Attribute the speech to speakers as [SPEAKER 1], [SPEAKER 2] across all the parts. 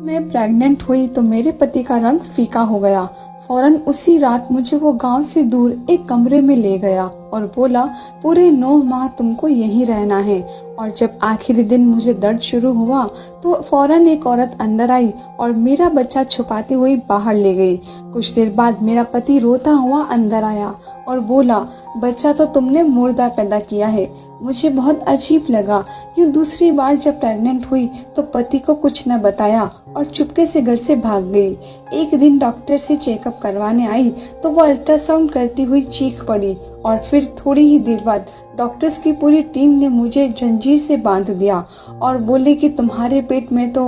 [SPEAKER 1] मैं प्रेग्नेंट हुई तो मेरे पति का रंग फीका हो गया। फौरन उसी रात मुझे वो गांव से दूर एक कमरे में ले गया और बोला, पूरे 9 माह तुमको यहीं रहना है। और जब आखिरी दिन मुझे दर्द शुरू हुआ तो फौरन एक औरत अंदर आई और मेरा बच्चा छुपाती हुई बाहर ले गई। कुछ देर बाद मेरा पति रोता हुआ अंदर आया और बोला, बच्चा तो तुमने मुर्दा पैदा किया है। मुझे बहुत अजीब लगा। यूँ दूसरी बार जब प्रेग्नेंट हुई तो पति को कुछ न बताया और चुपके से घर से भाग गई। एक दिन डॉक्टर से चेकअप करवाने आई तो वो अल्ट्रासाउंड करती हुई चीख पड़ी और फिर थोड़ी ही देर बाद डॉक्टर्स की पूरी टीम ने मुझे जंजीर से बांध दिया और बोले कि तुम्हारे पेट में तो।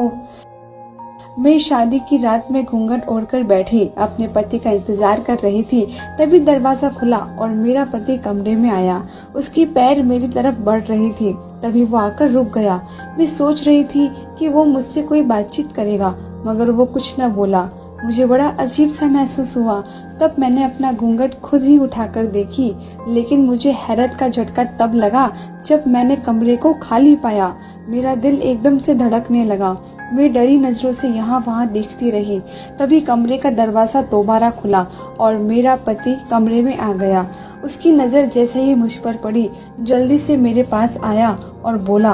[SPEAKER 1] मैं शादी की रात में घूंघट ओढ़कर बैठी अपने पति का इंतजार कर रही थी। तभी दरवाजा खुला और मेरा पति कमरे में आया। उसकी पैर मेरी तरफ बढ़ रही थी। तभी वो आकर रुक गया। मैं सोच रही थी कि वो मुझसे कोई बातचीत करेगा, मगर वो कुछ न बोला। मुझे बड़ा अजीब सा महसूस हुआ। तब मैंने अपना घूंघट खुद ही उठाकर देखी, लेकिन मुझे हैरत का झटका तब लगा जब मैंने कमरे को खाली पाया। मेरा दिल एकदम से धड़कने लगा। मैं डरी नजरों से यहाँ वहाँ देखती रही। तभी कमरे का दरवाजा दोबारा खुला और मेरा पति कमरे में आ गया। उसकी नजर जैसे ही मुझ पर पड़ी, जल्दी से मेरे पास आया और बोला,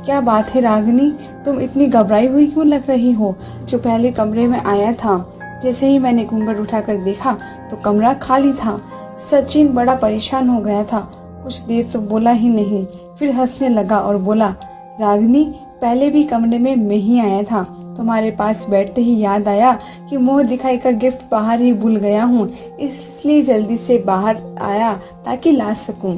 [SPEAKER 1] क्या बात है रागिनी, तुम इतनी घबराई हुई क्यों लग रही हो? जो पहले कमरे में आया था। जैसे ही मैंने घूंघट उठाकर देखा तो कमरा खाली था। सचिन बड़ा परेशान हो गया था। कुछ देर तो बोला ही नहीं, फिर हंसने लगा और बोला, रागिनी, पहले भी कमरे में मैं ही आया था। तुम्हारे पास बैठते ही याद आया कि मुंह दिखाई का गिफ्ट बाहर ही भूल गया हूँ, इसलिए जल्दी से बाहर आया ताकि ला सकूं।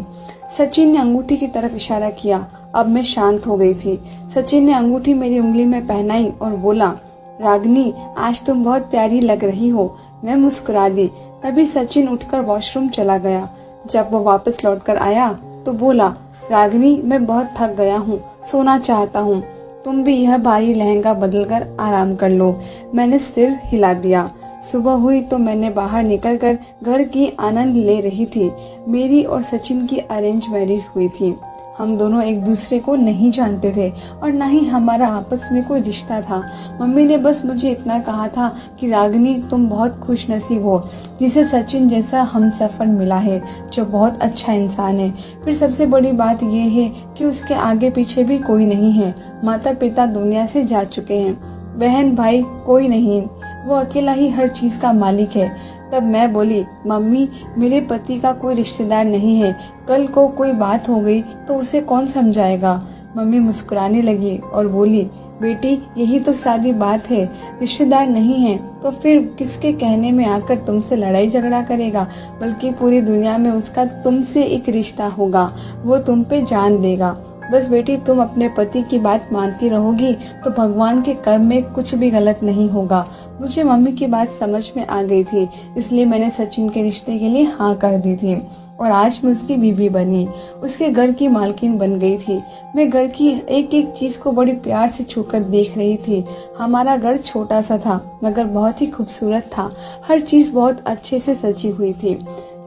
[SPEAKER 1] सचिन ने अंगूठी की तरफ इशारा किया। अब मैं शांत हो गई थी। सचिन ने अंगूठी मेरी उंगली में पहनाई और बोला, रागिनी, आज तुम बहुत प्यारी लग रही हो। मैं मुस्कुरा दी। तभी सचिन उठकर वॉशरूम चला गया। जब वो वापस लौटकर आया तो बोला, रागिनी, मैं बहुत थक गया हूँ, सोना चाहता हूँ। तुम भी यह भारी लहंगा बदलकर आराम कर लो। मैंने सिर हिला दिया। सुबह हुई तो मैंने बाहर निकलकर घर की आनंद ले रही थी। मेरी और सचिन की अरेंज मैरिज हुई थी। हम दोनों एक दूसरे को नहीं जानते थे और न ही हमारा आपस में कोई रिश्ता था। मम्मी ने बस मुझे इतना कहा था कि रागिनी, तुम बहुत खुशनसीब हो जिसे सचिन जैसा हमसफर मिला है, जो बहुत अच्छा इंसान है। फिर सबसे बड़ी बात यह है कि उसके आगे पीछे भी कोई नहीं है। माता पिता दुनिया से जा चुके हैं, बहन भाई कोई नहीं, वो अकेला ही हर चीज का मालिक है। तब मैं बोली, मम्मी, मेरे पति का कोई रिश्तेदार नहीं है। कल को कोई बात हो गई तो उसे कौन समझाएगा? मम्मी मुस्कुराने लगी और बोली, बेटी, यही तो सारी बात है। रिश्तेदार नहीं है तो फिर किसके कहने में आकर तुमसे लड़ाई झगड़ा करेगा? बल्कि पूरी दुनिया में उसका तुमसे एक रिश्ता होगा, वो तुम पे जान देगा। बस बेटी, तुम अपने पति की बात मानती रहोगी तो भगवान के कर्म में कुछ भी गलत नहीं होगा। मुझे मम्मी की बात समझ में आ गई थी, इसलिए मैंने सचिन के रिश्ते के लिए हाँ कर दी थी और आज मैं उसकी बीवी बनी, उसके घर की मालकिन बन गई थी। मैं घर की एक एक चीज को बड़ी प्यार से छूकर देख रही थी। हमारा घर छोटा सा था मगर बहुत ही खूबसूरत था। हर चीज बहुत अच्छे से सजी हुई थी।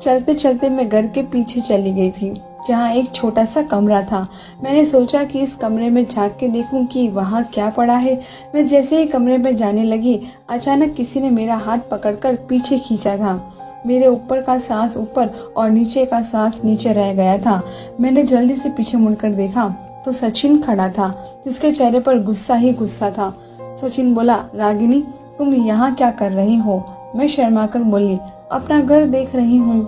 [SPEAKER 1] चलते चलते मैं घर के पीछे चली गई थी, जहाँ एक छोटा सा कमरा था। मैंने सोचा कि इस कमरे में झांक के देखूं कि वहाँ क्या पड़ा है। मैं जैसे ही कमरे में जाने लगी, अचानक किसी ने मेरा हाथ पकड़कर पीछे खींचा था। मेरे ऊपर का सांस ऊपर और नीचे का सांस नीचे रह गया था। मैंने जल्दी से पीछे मुड़कर देखा तो सचिन खड़ा था, जिसके चेहरे पर गुस्सा ही गुस्सा था। सचिन बोला, रागिनी, तुम यहाँ क्या कर रही हो? मैं शर्माकर बोली, अपना घर देख रही हूँ,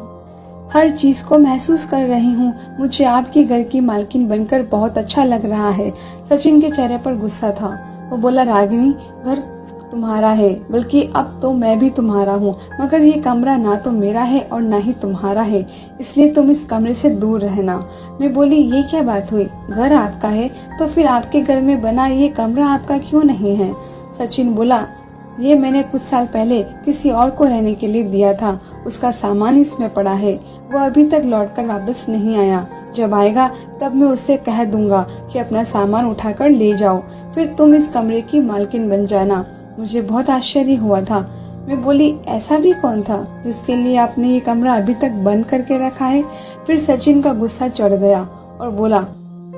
[SPEAKER 1] हर चीज को महसूस कर रही हूँ। मुझे आपके घर की मालकिन बनकर बहुत अच्छा लग रहा है। सचिन के चेहरे पर गुस्सा था। वो बोला, रागिनी, घर तुम्हारा है, बल्कि अब तो मैं भी तुम्हारा हूँ, मगर ये कमरा ना तो मेरा है और ना ही तुम्हारा है, इसलिए तुम इस कमरे से दूर रहना। मैं बोली, ये क्या बात हुई? घर आपका है तो फिर आपके घर में बना ये कमरा आपका क्यों नहीं है? सचिन बोला, ये मैंने कुछ साल पहले किसी और को रहने के लिए दिया था। उसका सामान इसमें पड़ा है। वो अभी तक लौटकर वापस नहीं आया। जब आएगा तब मैं उससे कह दूंगा कि अपना सामान उठाकर ले जाओ, फिर तुम इस कमरे की मालकिन बन जाना। मुझे बहुत आश्चर्य हुआ था। मैं बोली, ऐसा भी कौन था जिसके लिए आपने ये कमरा अभी तक बंद करके रखा है? फिर सचिन का गुस्सा चढ़ गया और बोला,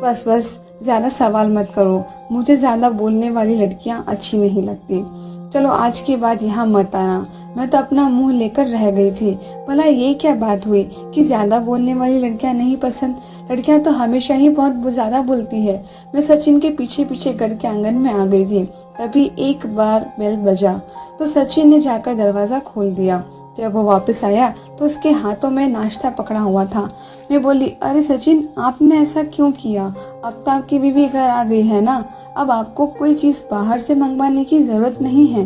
[SPEAKER 1] बस बस, ज्यादा सवाल मत करो। मुझे ज्यादा बोलने वाली लड़कियां अच्छी नहीं लगती। चलो आज के बाद यहाँ मत आना। मैं तो अपना मुंह लेकर रह गई थी। भला ये क्या बात हुई कि ज्यादा बोलने वाली लड़कियां नहीं पसंद? लड़कियां तो हमेशा ही बहुत ज्यादा बोलती है। मैं सचिन के पीछे पीछे घर के आंगन में आ गई थी। तभी एक बार बेल बजा तो सचिन ने जाकर दरवाजा खोल दिया। जब वो वापस आया तो उसके हाथों में नाश्ता पकड़ा हुआ था। मैं बोली, अरे सचिन, आपने ऐसा क्यों किया? अब तो आपकी बीवी घर आ गई है ना, अब आपको कोई चीज बाहर से मंगवाने की जरूरत नहीं है।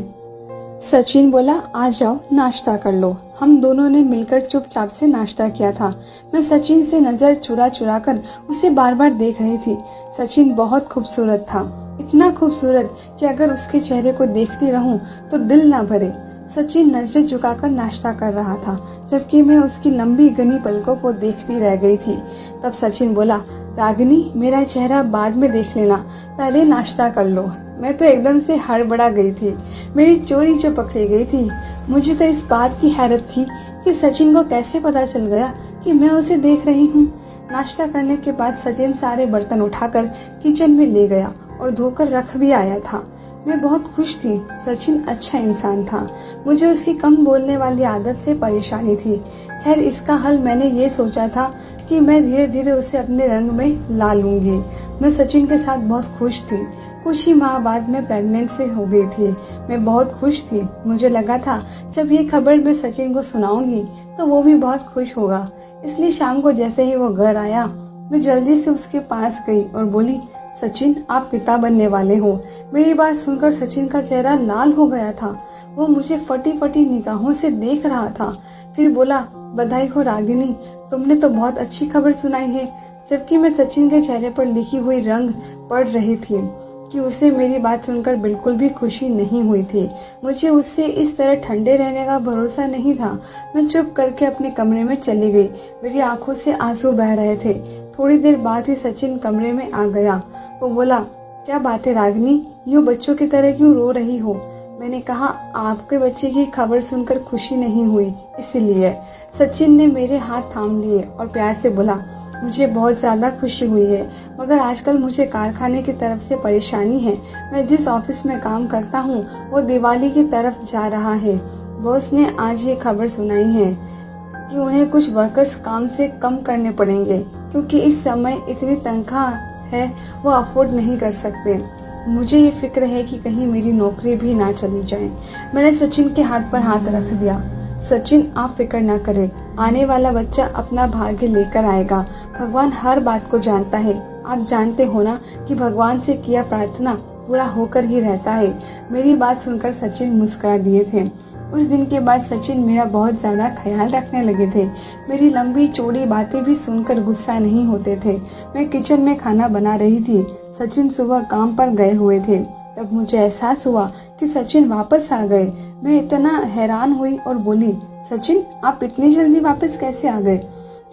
[SPEAKER 1] सचिन बोला, आ जाओ नाश्ता कर लो। हम दोनों ने मिलकर चुपचाप से नाश्ता किया था। मैं सचिन से नजर चुरा चुरा कर उसे बार बार देख रही थी। सचिन बहुत खूबसूरत था, इतना खूबसूरत कि अगर उसके चेहरे को देखती रहूं तो दिल ना भरे। सचिन नजरें झुकाकर नाश्ता कर रहा था, जबकि मैं उसकी लंबी घनी पलकों को देखती रह गई थी। तब सचिन बोला, रागिनी, मेरा चेहरा बाद में देख लेना, पहले नाश्ता कर लो। मैं तो एकदम से हड़बड़ा गई थी। मेरी चोरी जो पकड़ी गई थी। मुझे तो इस बात की हैरत थी कि सचिन को कैसे पता चल गया कि मैं उसे देख रही हूँ। नाश्ता करने के बाद सचिन सारे बर्तन उठाकर किचन में ले गया और धोकर रख भी आया था। मैं बहुत खुश थी। सचिन अच्छा इंसान था। मुझे उसकी कम बोलने वाली आदत से परेशानी थी। खैर, इसका हल मैंने ये सोचा था कि मैं धीरे धीरे उसे अपने रंग में ला लूंगी। मैं सचिन के साथ बहुत खुश थी। कुछ ही माह बाद मैं प्रेग्नेंट से हो गई थी। मैं बहुत खुश थी। मुझे लगा था जब ये खबर मैं सचिन को सुनाऊंगी तो वो भी बहुत खुश होगा। इसलिए शाम को जैसे ही वो घर आया, मैं जल्दी से उसके पास गई और बोली, सचिन, आप पिता बनने वाले हो। मेरी बात सुनकर सचिन का चेहरा लाल हो गया था। वो मुझे फटी फटी निगाहों से देख रहा था। फिर बोला, बधाई हो रागिनी, तुमने तो बहुत अच्छी खबर सुनाई है। जबकि मैं सचिन के चेहरे पर लिखी हुई रंग पढ़ रही थी कि उसे मेरी बात सुनकर बिल्कुल भी खुशी नहीं हुई थी। मुझे उससे इस तरह ठंडे रहने का भरोसा नहीं था। मैं चुप करके अपने कमरे में चली गई। मेरी आंखों से आंसू बह रहे थे। थोड़ी देर बाद ही सचिन कमरे में आ गया। वो बोला, क्या बात है रागिनी, यूं बच्चों की तरह क्यों रो रही हो? मैंने कहा, आपके बच्चे की खबर सुनकर खुशी नहीं हुई इसलिए। सचिन ने मेरे हाथ थाम लिए और प्यार से बोला, मुझे बहुत ज्यादा खुशी हुई है, मगर आजकल मुझे कारखाने की तरफ से परेशानी है। मैं जिस ऑफिस में काम करता हूँ वो दिवाली की तरफ जा रहा है। बॉस ने आज ये खबर सुनाई है कि उन्हें कुछ वर्कर्स काम से कम करने पड़ेंगे, क्योंकि इस समय इतनी तनख्वाह है वो अफोर्ड नहीं कर सकते। मुझे ये फिक्र है कि कहीं मेरी नौकरी भी ना चली जाए। मैंने सचिन के हाथ पर हाथ रख दिया। सचिन, आप फिक्र ना करें, आने वाला बच्चा अपना भाग्य लेकर आएगा। भगवान हर बात को जानता है। आप जानते हो ना कि भगवान से किया प्रार्थना पूरा होकर ही रहता है। मेरी बात सुनकर सचिन मुस्कुरा दिए थे। उस दिन के बाद सचिन मेरा बहुत ज्यादा ख्याल रखने लगे थे। मेरी लंबी चौड़ी बातें भी सुनकर गुस्सा नहीं होते थे। मैं किचन में खाना बना रही थी। सचिन सुबह काम पर गए हुए थे। तब मुझे एहसास हुआ कि सचिन वापस आ गए। मैं इतना हैरान हुई और बोली, सचिन, आप इतनी जल्दी वापस कैसे आ गए?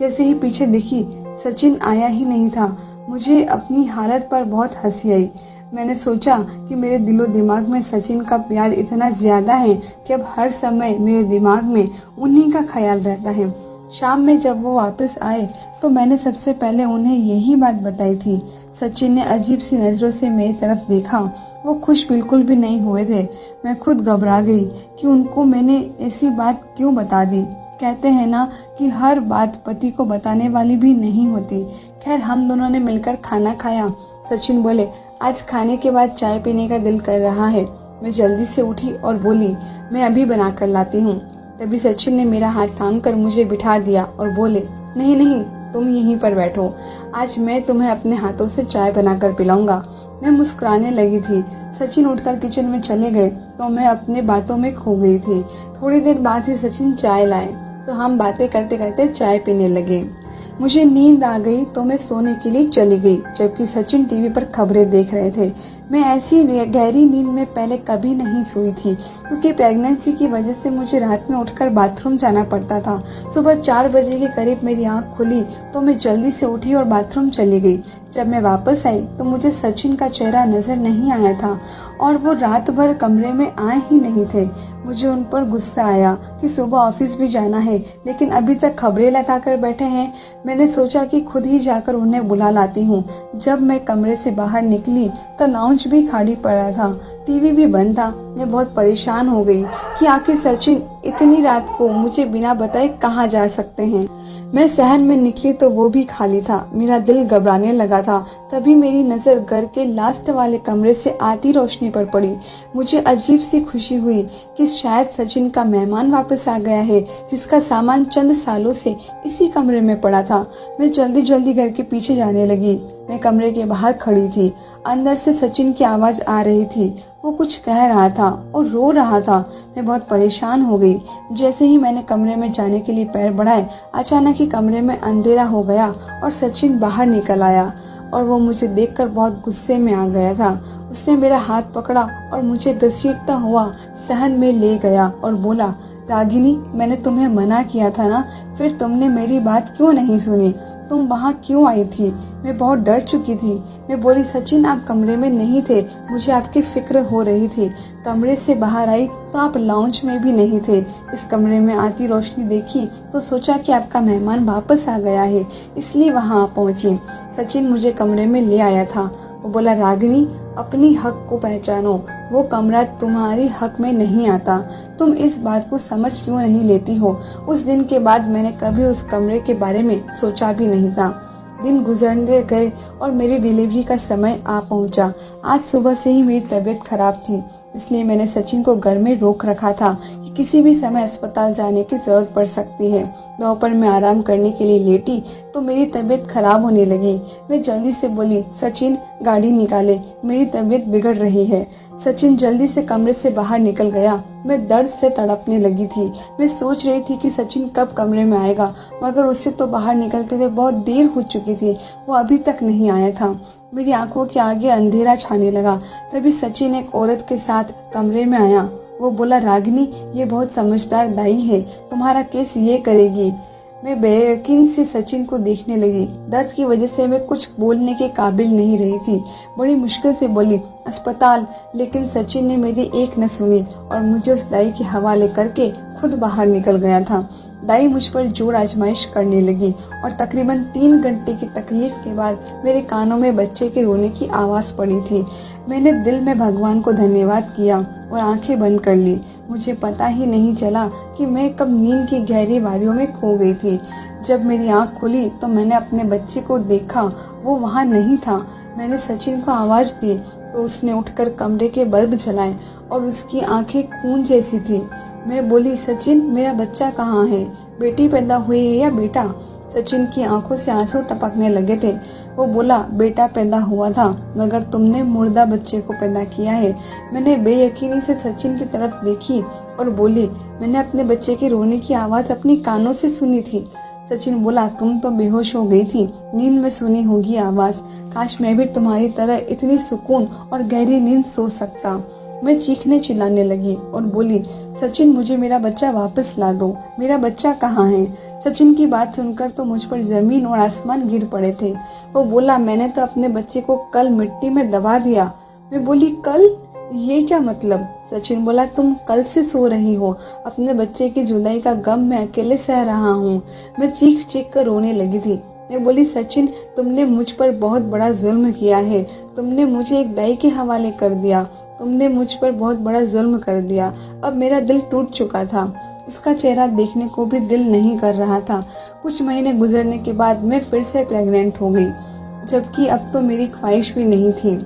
[SPEAKER 1] जैसे ही पीछे देखी, सचिन आया ही नहीं था। मुझे अपनी हालत पर बहुत हंसी आई। मैंने सोचा कि मेरे दिलो दिमाग में सचिन का प्यार इतना ज्यादा है कि अब हर समय मेरे दिमाग में उन्हीं का ख्याल रहता है। शाम में जब वो वापस आए तो मैंने सबसे पहले उन्हें यही बात बताई थी। सचिन ने अजीब सी नजरों से मेरी तरफ देखा। वो खुश बिल्कुल भी नहीं हुए थे। मैं खुद घबरा गई कि उनको मैंने ऐसी बात क्यों बता दी। कहते हैं ना कि हर बात पति को बताने वाली भी नहीं होती। खैर, हम दोनों ने मिलकर खाना खाया। सचिन बोले, आज खाने के बाद चाय पीने का दिल कर रहा है। मैं जल्दी से उठी और बोली, मैं अभी बना कर लाती हूँ। तभी सचिन ने मेरा हाथ थाम कर मुझे बिठा दिया और बोले, नहीं नहीं, तुम यहीं पर बैठो, आज मैं तुम्हें अपने हाथों से चाय बनाकर पिलाऊंगा। मैं मुस्कुराने लगी थी। सचिन उठकर किचन में चले गए तो मैं अपने बातों में खो गई थी। थोड़ी देर बाद ही सचिन चाय लाए तो हम बातें करते करते चाय पीने लगे। मुझे नींद आ गई तो मैं सोने के लिए चली गई, जबकि सचिन टीवी पर खबरें देख रहे थे। मैं ऐसी गहरी नींद में पहले कभी नहीं सोई थी, क्योंकि प्रेगनेंसी की वजह से मुझे रात में उठकर बाथरूम जाना पड़ता था। सुबह 4 बजे के करीब मेरी आंख खुली तो मैं जल्दी से उठी और बाथरूम चली गई। जब मैं वापस आई तो मुझे सचिन का चेहरा नजर नहीं आया था और वो रात भर कमरे में आए ही नहीं थे। मुझे उन पर गुस्सा आया कि सुबह ऑफिस भी जाना है, लेकिन अभी तक खबरें लगाकर बैठे हैं। मैंने सोचा कि खुद ही जाकर उन्हें बुला लाती हूँ। जब मैं कमरे से बाहर निकली तो लाउंज भी खाली पड़ा था, टीवी भी बंद था। मैं बहुत परेशान हो गई कि आखिर सचिन इतनी रात को मुझे बिना बताए कहाँ जा सकते हैं। मैं सहन में निकली तो वो भी खाली था। मेरा दिल घबराने लगा था। तभी मेरी नजर घर के लास्ट वाले कमरे से आती रोशनी पर पड़ी। मुझे अजीब सी खुशी हुई कि शायद सचिन का मेहमान वापस आ गया है, जिसका सामान चंद सालों से इसी कमरे में पड़ा था। मैं जल्दी जल्दी घर के पीछे जाने लगी। मैं कमरे के बाहर खड़ी थी। अंदर से सचिन की आवाज आ रही थी। वो कुछ कह रहा था और रो रहा था। मैं बहुत परेशान हो गई। जैसे ही मैंने कमरे में जाने के लिए पैर बढ़ाए, अचानक ही कमरे में अंधेरा हो गया और सचिन बाहर निकल आया और वो मुझे देखकर बहुत गुस्से में आ गया था। उसने मेरा हाथ पकड़ा और मुझे घसीटता हुआ सहन में ले गया और बोला, रागिनी, मैंने तुम्हें मना किया था ना, फिर तुमने मेरी बात क्यों नहीं सुनी? तुम वहाँ क्यों आई थी? मैं बहुत डर चुकी थी। मैं बोली, सचिन आप कमरे में नहीं थे, मुझे आपकी फिक्र हो रही थी। कमरे से बाहर आई तो आप लाउंज में भी नहीं थे। इस कमरे में आती रोशनी देखी तो सोचा कि आपका मेहमान वापस आ गया है, इसलिए वहाँ पहुँची। सचिन मुझे कमरे में ले आया था। वो बोला, रागिनी, अपनी हक को पहचानो। वो कमरा तुम्हारी हक में नहीं आता। तुम इस बात को समझ क्यों नहीं लेती हो? उस दिन के बाद मैंने कभी उस कमरे के बारे में सोचा भी नहीं था। दिन गुजरने गए और मेरी डिलीवरी का समय आ पहुंचा। आज सुबह से ही मेरी तबीयत खराब थी, इसलिए मैंने सचिन को घर में रोक रखा था कि किसी भी समय अस्पताल जाने की जरूरत पड़ सकती है। दोपहर में आराम करने के लिए लेटी तो मेरी तबीयत खराब होने लगी। मैं जल्दी से बोली, सचिन गाड़ी निकाले, मेरी तबीयत बिगड़ रही है। सचिन जल्दी से कमरे से बाहर निकल गया। मैं दर्द से तड़पने लगी थी। मैं सोच रही थी कि सचिन कब कमरे में आएगा, मगर उससे तो बाहर निकलते हुए बहुत देर हो चुकी थी। वो अभी तक नहीं आया था। मेरी आंखों के आगे अंधेरा छाने लगा। तभी सचिन एक औरत के साथ कमरे में आया। वो बोला, रागिनी, ये बहुत समझदार दाई है, तुम्हारा केस ये करेगी। मैं बेयकीन से सचिन को देखने लगी। दर्द की वजह से मैं कुछ बोलने के काबिल नहीं रही थी। बड़ी मुश्किल से बोली, अस्पताल। लेकिन सचिन ने मेरी एक न सुनी और मुझे उस दाई के हवाले करके खुद बाहर निकल गया था। दाई मुझ पर जोर आजमाइश करने लगी और तकरीबन 3 घंटे की तकलीफ के बाद मेरे कानों में बच्चे के रोने की आवाज पड़ी थी। मैंने दिल में भगवान को धन्यवाद किया और आंखें बंद कर ली। मुझे पता ही नहीं चला कि मैं कब नींद की गहरी वादियों में खो गई थी। जब मेरी आंख खुली तो मैंने अपने बच्चे को देखा। वो वहाँ नहीं था। मैंने सचिन को आवाज दी तो उसने उठकर कमरे के बल्ब जलाए और उसकी आंखें खून जैसी थी। मैं बोली, सचिन, मेरा बच्चा कहाँ है? बेटी पैदा हुई है या बेटा? सचिन की आंखों से आंसू टपकने लगे थे। वो बोला, बेटा पैदा हुआ था, मगर तुमने मुर्दा बच्चे को पैदा किया है। मैंने बेयकीनी से सचिन की तरफ देखी और बोली, मैंने अपने बच्चे के रोने की आवाज अपनी कानों से सुनी थी। सचिन बोला, तुम तो बेहोश हो गई थी, नींद में सुनी होगी आवाज। काश मैं भी तुम्हारी तरह इतनी सुकून और गहरी नींद सो सकता। मैं चीखने चिल्लाने लगी और बोली, सचिन, मुझे मेरा बच्चा वापस ला दो। मेरा बच्चा कहाँ है? सचिन की बात सुनकर तो मुझ पर जमीन और आसमान गिर पड़े थे। वो बोला, मैंने तो अपने बच्चे को कल मिट्टी में दबा दिया। मैं बोली, कल? ये क्या मतलब? सचिन बोला, तुम कल से सो रही हो। अपने बच्चे की जुदाई का गम मैं अकेले सह रहा हूँ। मैं चीख चीख कर रोने लगी थी। मैं बोली, सचिन, तुमने मुझ पर बहुत बड़ा जुल्म किया है। तुमने मुझे एक दाई के हवाले कर दिया। तुमने मुझ पर बहुत बड़ा जुल्म कर दिया। अब मेरा दिल टूट चुका था। उसका चेहरा देखने को भी दिल नहीं कर रहा था। कुछ महीने गुजरने के बाद मैं फिर से प्रेग्नेंट हो गई, जबकि अब तो मेरी ख्वाहिश भी नहीं थी।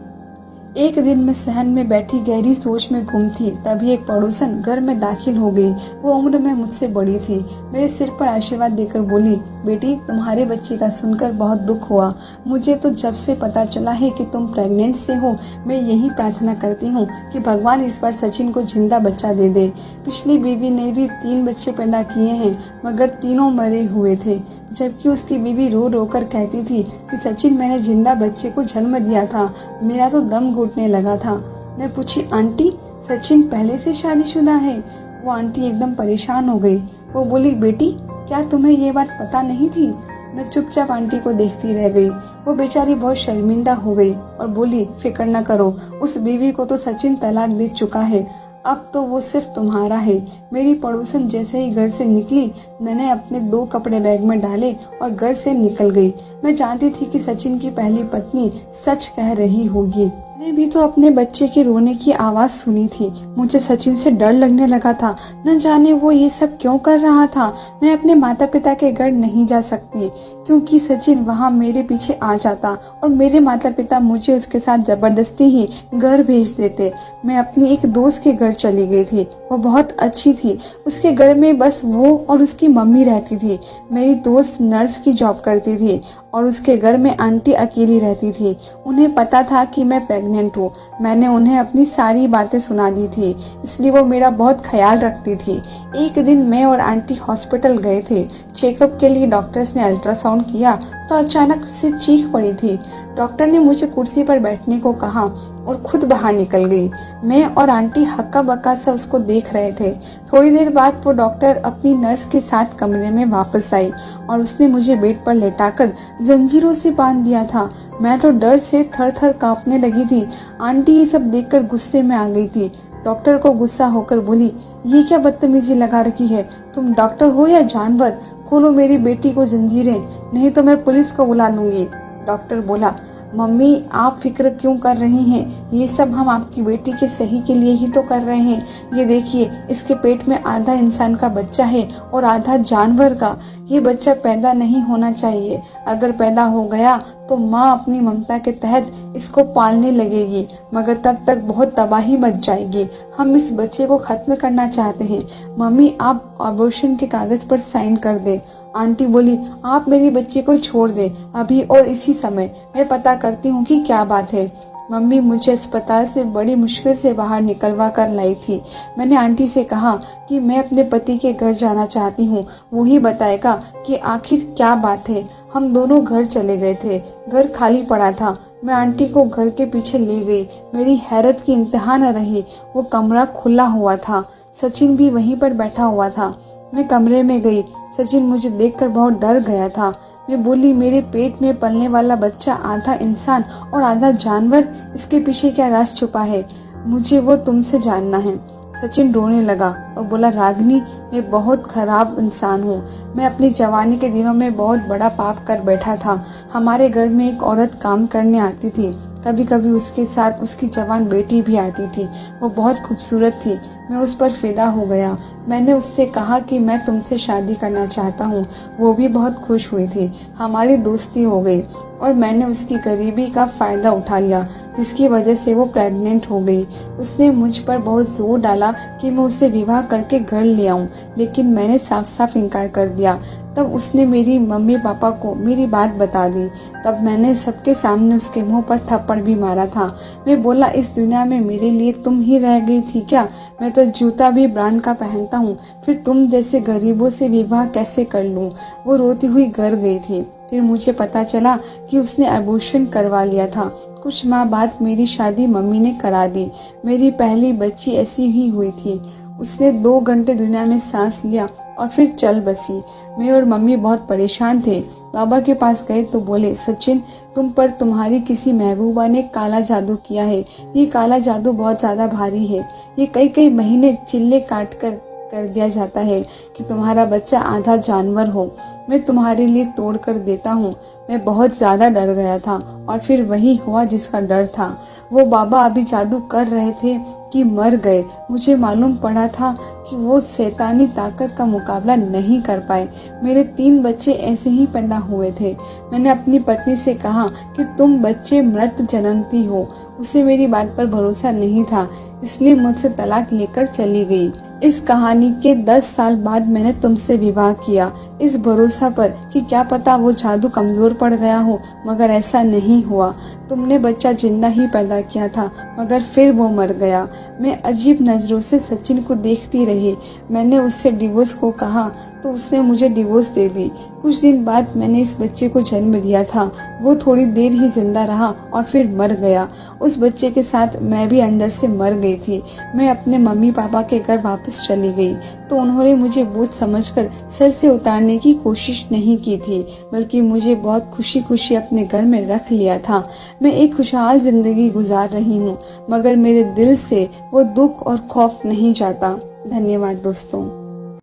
[SPEAKER 1] एक दिन मैं सहन में बैठी गहरी सोच में गुम थी, तभी एक पड़ोसन घर में दाखिल हो गई। वो उम्र में मुझसे बड़ी थी। मेरे सिर पर आशीर्वाद देकर बोली, बेटी, तुम्हारे बच्चे का सुनकर बहुत दुख हुआ। मुझे तो जब से पता चला है कि तुम प्रेग्नेंट से हो, मैं यही प्रार्थना करती हूँ कि भगवान इस बार सचिन को जिंदा बच्चा दे दे। पिछली बीवी ने भी 3 बच्चे पैदा किए हैं, मगर तीनों मरे हुए थे। जबकि उसकी बीवी रो रो कर कहती थी कि सचिन, मैंने जिंदा बच्चे को जन्म दिया था, मेरा तो दम घुटने लगा था। मैं पूछी, आंटी सचिन पहले से शादीशुदा है? वो आंटी एकदम परेशान हो गई। वो बोली, बेटी क्या तुम्हें ये बात पता नहीं थी? मैं चुपचाप आंटी को देखती रह गई। वो बेचारी बहुत शर्मिंदा हो गई और बोली, फिक्र न करो, उस बीवी को तो सचिन तलाक दे चुका है, अब तो वो सिर्फ तुम्हारा है। मेरी पड़ोसन जैसे ही घर से निकली, मैंने अपने 2 कपड़े बैग में डाले और घर से निकल गई। मैं जानती थी कि सचिन की पहली पत्नी सच कह रही होगी। मैंने भी तो अपने बच्चे के रोने की आवाज सुनी थी। मुझे सचिन से डर लगने लगा था। न जाने वो ये सब क्यों कर रहा था। मैं अपने माता पिता के घर नहीं जा सकती क्योंकि सचिन वहाँ मेरे पीछे आ जाता और मेरे माता पिता मुझे उसके साथ जबरदस्ती ही घर भेज देते। मैं अपनी एक दोस्त के घर चली गई थी। वो बहुत अच्छी थी। उसके घर में बस वो और उसकी मम्मी रहती थी। मेरी दोस्त नर्स की जॉब करती थी और उसके घर में आंटी अकेली रहती थी। उन्हें पता था कि मैं प्रेग्नेंट हूँ। मैंने उन्हें अपनी सारी बातें सुना दी थी, इसलिए वो मेरा बहुत ख्याल रखती थी। एक दिन मैं और आंटी हॉस्पिटल गए थे। चेकअप के लिए डॉक्टर्स ने अल्ट्रासाउंड किया तो अचानक से चीख पड़ी थी। डॉक्टर ने मुझे कुर्सी पर बैठने को कहा और खुद बाहर निकल गई। मैं और आंटी हक्का बक्का से उसको देख रहे थे। थोड़ी देर बाद वो डॉक्टर अपनी नर्स के साथ कमरे में वापस आई और उसने मुझे बेड पर लेटाकर जंजीरों से बांध दिया था। मैं तो डर से थर थर कांपने लगी थी। आंटी ये सब देखकर गुस्से में आ गई थी। डॉक्टर को गुस्सा होकर बोली, ये क्या बदतमीजी लगा रखी है? तुम डॉक्टर हो या जानवर? खोलो मेरी बेटी को जंजीरें, नहीं तो मैं पुलिस को बुला लूंगी। डॉक्टर बोला, मम्मी आप फिक्र क्यों कर रही हैं? ये सब हम आपकी बेटी के सही के लिए ही तो कर रहे हैं। ये देखिए, इसके पेट में आधा इंसान का बच्चा है और आधा जानवर का। ये बच्चा पैदा नहीं होना चाहिए। अगर पैदा हो गया तो माँ अपनी ममता के तहत इसको पालने लगेगी, मगर तब तक बहुत तबाही मच जाएगी। हम इस बच्चे को खत्म करना चाहते हैं। मम्मी आप अबॉर्शन के कागज पर साइन कर दे। आंटी बोली, आप मेरी बच्ची को छोड़ दे अभी और इसी समय। मैं पता करती हूँ कि क्या बात है। मम्मी मुझे अस्पताल से बड़ी मुश्किल से बाहर निकलवा कर लाई थी। मैंने आंटी से कहा कि मैं अपने पति के घर जाना चाहती हूँ, वो ही बताएगा कि आखिर क्या बात है। हम दोनों घर चले गए थे। घर खाली पड़ा था। मैं आंटी को घर के पीछे ले गई। मेरी हैरत की इंतहा न रही। वो कमरा खुला हुआ था। सचिन भी वहीं पर बैठा हुआ था। मैं कमरे में गई। सचिन मुझे देखकर बहुत डर गया था। मैं बोली, मेरे पेट में पलने वाला बच्चा आधा इंसान और आधा जानवर, इसके पीछे क्या राज छुपा है? मुझे वो तुमसे जानना है। सचिन रोने लगा और बोला, रागिनी मैं बहुत खराब इंसान हूँ। मैं अपनी जवानी के दिनों में बहुत बड़ा पाप कर बैठा था। हमारे घर में एक औरत काम करने आती थी। कभी कभी उसके साथ उसकी जवान बेटी भी आती थी। वो बहुत खूबसूरत थी। मैं उस पर फिदा हो गया। मैंने उससे कहा कि मैं तुमसे शादी करना चाहता हूँ। वो भी बहुत खुश हुई थी। हमारी दोस्ती हो गई और मैंने उसकी गरीबी का फायदा उठा लिया, जिसकी वजह से वो प्रेग्नेंट हो गई। उसने मुझ पर बहुत जोर डाला कि मैं उसे विवाह करके घर ले आऊं, लेकिन मैंने साफ साफ इनकार कर दिया। तब उसने मेरी मम्मी पापा को मेरी बात बता दी। तब मैंने सबके सामने उसके मुंह पर थप्पड़ भी मारा था। मैं बोला, इस दुनिया में मेरे लिए तुम ही रह गई थी क्या? मैं तो जूता भी ब्रांड का पहनता हूँ, फिर तुम जैसे गरीबों से विवाह कैसे कर लूं? वो रोती हुई घर गई थी। फिर मुझे पता चला कि उसने अबॉर्शन करवा लिया था। कुछ माह बाद मेरी शादी मम्मी ने करा दी। मेरी पहली बच्ची ऐसी ही हुई थी। उसने 2 घंटे दुनिया में सांस लिया और फिर चल बसी। मैं और मम्मी बहुत परेशान थे। बाबा के पास गए तो बोले, सचिन तुम पर तुम्हारी किसी महबूबा ने काला जादू किया है। ये काला जादू बहुत ज्यादा भारी है। ये कई कई महीने चिल्ले काट कर दिया जाता है कि तुम्हारा बच्चा आधा जानवर हो। मैं तुम्हारे लिए तोड़ कर देता हूँ। मैं बहुत ज्यादा डर गया था और फिर वही हुआ जिसका डर था। वो बाबा अभी जादू कर रहे थे कि मर गए। मुझे मालूम पड़ा था कि वो शैतानी ताकत का मुकाबला नहीं कर पाए। मेरे 3 बच्चे ऐसे ही पैदा हुए थे। मैंने अपनी पत्नी से कहा कि तुम बच्चे मृत जन्मती हो। उसे मेरी बात पर भरोसा नहीं था, इसलिए मुझसे तलाक लेकर चली गई। इस कहानी के 10 साल बाद मैंने तुमसे विवाह किया, इस भरोसा पर कि क्या पता वो जादू कमजोर पड़ गया हो, मगर ऐसा नहीं हुआ। तुमने बच्चा जिंदा ही पैदा किया था, मगर फिर वो मर गया। मैं अजीब नजरों से सचिन को देखती रही। मैंने उससे डिवोर्स को कहा, तो उसने मुझे डिवोर्स दे दी। कुछ दिन बाद मैंने इस बच्चे को जन्म दिया था। वो थोड़ी देर ही जिंदा रहा और फिर मर गया। उस बच्चे के साथ मैं भी अंदर से मर गई थी। मैं अपने मम्मी पापा के घर वापस चली गई तो उन्होंने मुझे बोझ समझकर सर से उतारने की कोशिश नहीं की थी, बल्कि मुझे बहुत खुशी खुशी अपने घर में रख लिया था। मैं एक खुशहाल जिंदगी गुजार रही हूँ, मगर मेरे दिल से वो दुख और खौफ नहीं जाता। धन्यवाद दोस्तों।